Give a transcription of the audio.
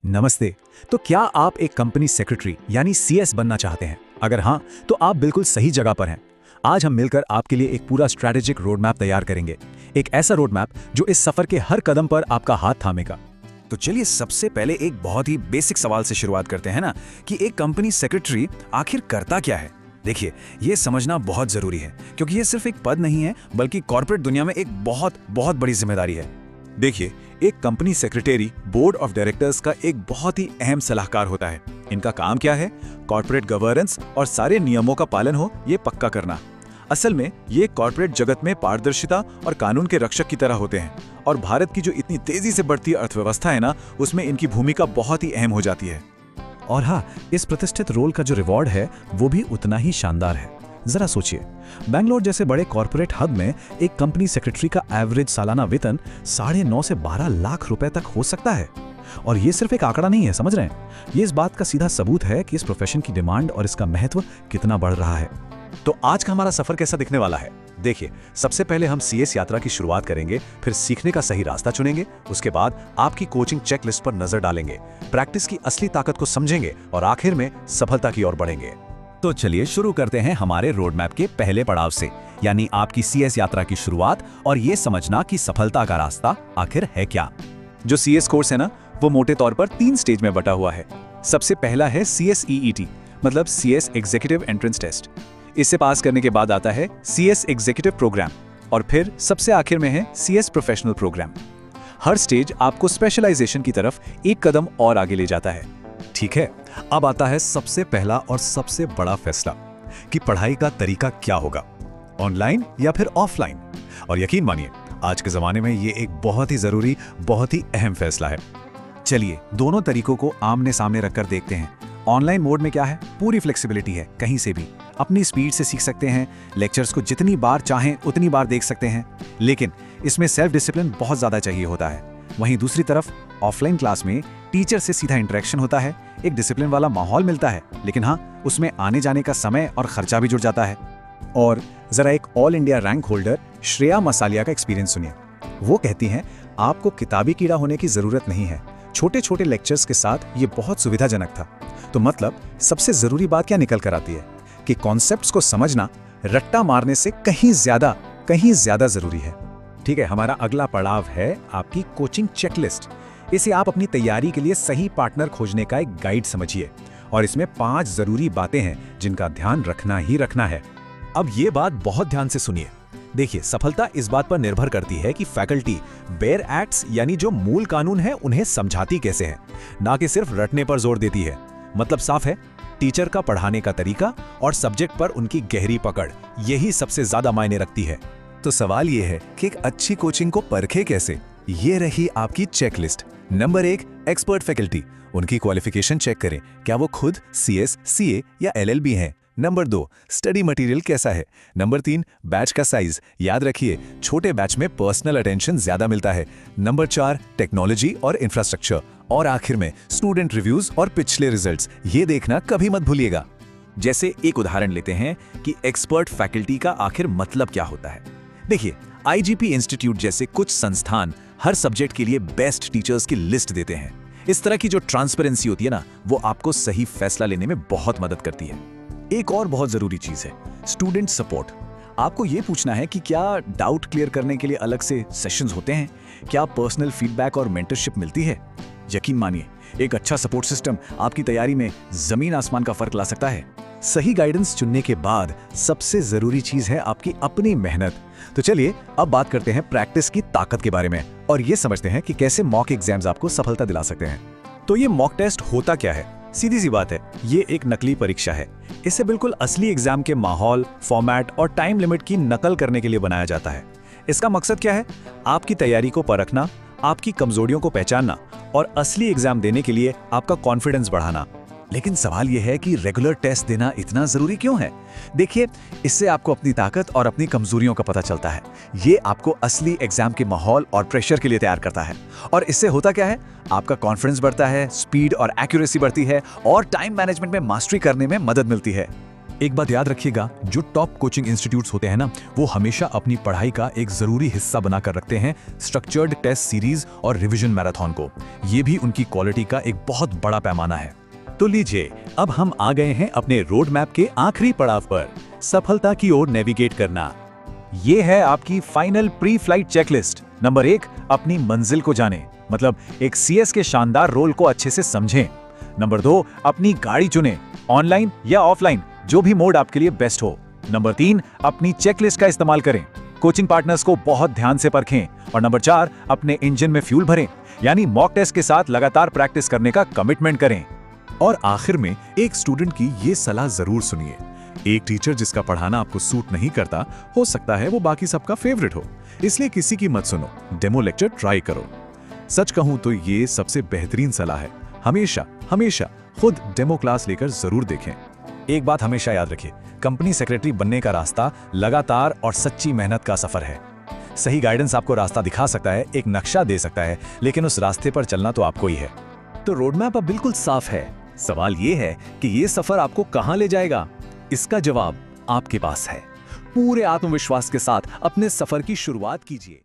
नमस्ते। तो क्या आप एक कंपनी सेक्रेटरी यानी सीएस बनना चाहते हैं? अगर हाँ, तो आप बिल्कुल सही जगह पर हैं। आज हम मिलकर आपके लिए एक पूरा स्ट्रैटेजिक रोड मैप तैयार करेंगे। एक ऐसा रोड मैप जो इस सफर के हर कदम पर आपका हाथ थामेगा। तो चलिए सबसे पहले एक बहुत ही बेसिक सवाल से शुरुआत करते हैं ना कि एक कंपनी सेक्रेटरी आखिर करता क्या है। देखिए, ये समझना बहुत जरूरी है क्योंकि ये सिर्फ एक पद नहीं है बल्कि कॉर्पोरेट दुनिया में एक बहुत बहुत बड़ी जिम्मेदारी है। देखिए, एक company secretary board of directors का एक बहुत ही अहम सलाहकार होता है। इनका काम क्या है? कॉर्पोरेट गवर्नेंस और सारे नियमों का पालन हो ये पक्का करना। असल में ये कॉर्पोरेट जगत में पारदर्शिता और कानून के रक्षक की तरह होते हैं और भारत की जो इतनी तेजी से बढ़ती अर्थव्यवस्था है ना, उसमें इनकी भूमिका बहुत ही अहम हो जाती है। और हाँ, इस प्रतिष्ठित रोल का जो रिवॉर्ड है वो भी उतना ही शानदार है। जरा सोचिए, बैंगलोर जैसे बड़े कॉर्पोरेट हब में एक कंपनी सेक्रेटरी का एवरेज सालाना वेतन 9.5 से 12 लाख रुपए तक हो सकता है। और ये सिर्फ एक आंकड़ा नहीं है, समझ रहे हैं? ये इस बात का सीधा सबूत है कि इस प्रोफेशन की डिमांड और इसका महत्व कितना बढ़ रहा है। तो आज का हमारा सफर कैसा दिखने वाला है? देखिए, सबसे पहले हम सीएस यात्रा की शुरुआत करेंगे, फिर सीखने का सही रास्ता चुनेंगे, उसके बाद आपकी कोचिंग चेकलिस्ट पर नजर डालेंगे, प्रैक्टिस की असली ताकत को समझेंगे और आखिर में सफलता की ओर बढ़ेंगे। तो चलिए शुरू करते हैं हमारे रोड मैप के पहले पड़ाव से, यानी आपकी सीएस यात्रा की शुरुआत और ये समझना कि सफलता का रास्ता आखिर है क्या। जो सीएस कोर्स है ना, वो मोटे तौर पर 3 स्टेज में बटा हुआ है। सबसे पहला है CSEET, मतलब सीएस एग्जीक्यूटिव एंट्रेंस टेस्ट। इसे पास करने के बाद आता है सीएस एग्जीक्यूटिव प्रोग्राम और फिर सबसे आखिर में है सीएस प्रोफेशनल प्रोग्राम। हर स्टेज आपको स्पेशलाइजेशन की तरफ एक कदम और आगे ले जाता है। ठीक है, अब आता है सबसे पहला और सबसे बड़ा फैसला कि पढ़ाई का तरीका क्या होगा, ऑनलाइन या फिर ऑफलाइन। और यकीन मानिए, आज के जमाने में ये एक बहुत ही जरूरी, बहुत ही अहम फैसला है। चलिए दोनों तरीकों को आमने सामने रखकर देखते हैं। ऑनलाइन मोड में क्या है? पूरी फ्लेक्सिबिलिटी है, कहीं से भी अपनी स्पीड से सीख सकते हैं, लेक्चर्स को जितनी बार चाहें उतनी बार देख सकते हैं, लेकिन इसमें सेल्फ डिसिप्लिन बहुत ज्यादा चाहिए होता है। वहीं दूसरी तरफ ऑफलाइन क्लास में टीचर से सीधा इंटरेक्शन होता है, एक डिसिप्लिन वाला माहौल मिलता है, लेकिन हाँ, उसमें आने जाने का समय और खर्चा भी जुड़ जाता है। और जरा एक all India rank holder Shreya Masaliya का एक्सपीरियंस सुनिए। वो कहती हैं, आपको किताबी कीड़ा होने की जरूरत नहीं है, छोटे छोटे लेक्चर्स के साथ ये बहुत सुविधाजनक था। तो मतलब सबसे जरूरी बात क्या निकल कर आती है कि कॉन्सेप्ट्स को समझना रट्टा मारने से कहीं ज्यादा जरूरी है। ठीक है, हमारा अगला पड़ाव है आपकी कोचिंग चेकलिस्ट। इसे आप अपनी तैयारी के लिए सही पार्टनर खोजने का एक गाइड समझिए और इसमें 5 जरूरी बातें हैं जिनका ध्यान रखना ही रखना है। अब ये बात बहुत ध्यान से सुनिए। देखिए, सफलता इस बात पर निर्भर करती है कि फैकल्टी बेयर एक्ट्स यानी जो मूल कानून है उन्हें समझाती कैसे है, ना कि सिर्फ रटने पर जोर देती है। मतलब साफ है, टीचर का पढ़ाने का तरीका और सब्जेक्ट पर उनकी गहरी पकड़, यही सबसे ज्यादा मायने रखती है। तो सवाल ये है कि एक अच्छी कोचिंग को परखे कैसे? ये रही आपकी चेकलिस्ट। Number 1, expert faculty. उनकी क्वालिफिकेशन चेक करें, क्या वो खुद CS, CA या LLB हैं। नंबर 2, स्टडी मटेरियल कैसा है। नंबर 3, बैच का साइज। याद रखिए, छोटे बैच में पर्सनल अटेंशन ज्यादा मिलता है। नंबर 4, टेक्नोलॉजी और इंफ्रास्ट्रक्चर। और आखिर में स्टूडेंट रिव्यूज और पिछले रिजल्ट्स, ये देखना कभी मत भूलिएगा। जैसे एक उदाहरण लेते हैं कि एक्सपर्ट फैकल्टी का आखिर मतलब क्या होता है। देखिए, IGP इंस्टीट्यूट जैसे कुछ संस्थान हर सब्जेक्ट के लिए बेस्ट टीचर्स की लिस्ट देते हैं। इस तरह की जो ट्रांसपेरेंसी होती है ना, वो आपको सही फैसला लेने में बहुत मदद करती है। एक और बहुत जरूरी चीज है स्टूडेंट सपोर्ट। आपको ये पूछना है कि क्या डाउट क्लियर करने के लिए अलग से सेशंस होते हैं, क्या पर्सनल फीडबैक और मेंटरशिप मिलती है। यकीन मानिए, एक अच्छा सपोर्ट सिस्टम आपकी तैयारी में जमीन आसमान का फर्क ला सकता है। सही गाइडेंस चुनने के बाद सबसे जरूरी चीज है आपकी अपनी मेहनत। तो चलिए अब बात करते हैं प्रैक्टिस की ताकत के बारे में और ये समझते हैं कि कैसे मॉक एग्जाम्स आपको सफलता दिला सकते हैं। तो ये मॉक टेस्ट होता क्या है? सीधी सी बात है, ये एक नकली परीक्षा है। इसे बिल्कुल असली एग्जाम के माहौल, फॉर्मेट और टाइम लिमिट की नकल करने के लिए बनाया जाता है। इसका मकसद क्या है? आपकी तैयारी को परखना, आपकी कमजोरियों को पहचानना और असली एग्जाम देने के लिए आपका कॉन्फिडेंस बढ़ाना। लेकिन सवाल यह है कि रेगुलर टेस्ट देना इतना जरूरी क्यों है? देखिए, इससे आपको अपनी ताकत और अपनी कमजोरियों का पता चलता है। ये आपको असली एग्जाम के माहौल और प्रेशर के लिए तैयार करता है। और इससे होता क्या है? आपका कॉन्फिडेंस बढ़ता है, स्पीड और एक्यूरेसी बढ़ती है और टाइम मैनेजमेंट में मास्टरी करने में मदद मिलती है। एक बात याद रखिएगा, जो टॉप कोचिंग इंस्टीट्यूट्स होते हैं ना, वो हमेशा अपनी पढ़ाई का एक जरूरी हिस्सा बनाकर रखते हैं स्ट्रक्चर्ड टेस्ट सीरीज और रिवीजन मैराथन को। ये भी उनकी क्वालिटी का एक बहुत बड़ा पैमाना है। तो लीजिए, अब हम आ गए हैं अपने रोड मैप के आखिरी पड़ाव पर, सफलता की ओर नेविगेट करना। ये है आपकी final pre flight checklist. Number 1, अपनी मंजिल को जानें, मतलब एक सीएस के शानदार रोल को अच्छे से समझें। नंबर 2, अपनी गाड़ी चुनें, ऑनलाइन या ऑफलाइन, जो भी मोड आपके लिए बेस्ट हो। नंबर 3, अपनी चेकलिस्ट का इस्तेमाल करें, कोचिंग पार्टनर्स को बहुत ध्यान से परखें। और नंबर 4, अपने इंजन में फ्यूल भरें, यानी मॉक टेस्ट के साथ लगातार प्रैक्टिस करने का कमिटमेंट करें। और आखिर में एक स्टूडेंट की ये सलाह जरूर सुनिए। एक टीचर जिसका पढ़ाना आपको सूट नहीं करता, हो सकता है वो बाकी सबका फेवरेट हो, इसलिए किसी की मत सुनो, डेमो लेक्चर ट्राई करो। सच कहूं तो ये सबसे बेहतरीन सलाह है। हमेशा हमेशा खुद डेमो क्लास लेकर जरूर देखें। एक बात हमेशा याद रखिए, कंपनी सेक्रेटरी बनने का रास्ता लगातार और सच्ची मेहनत का सफर है। सही गाइडेंस आपको रास्ता दिखा सकता है, एक नक्शा दे सकता है, लेकिन उस रास्ते पर चलना तो आपको ही है। तो रोड मैप अब बिल्कुल साफ है। सवाल ये है कि ये सफर आपको कहां ले जाएगा? इसका जवाब आपके पास है। पूरे आत्मविश्वास के साथ अपने सफर की शुरुआत कीजिए।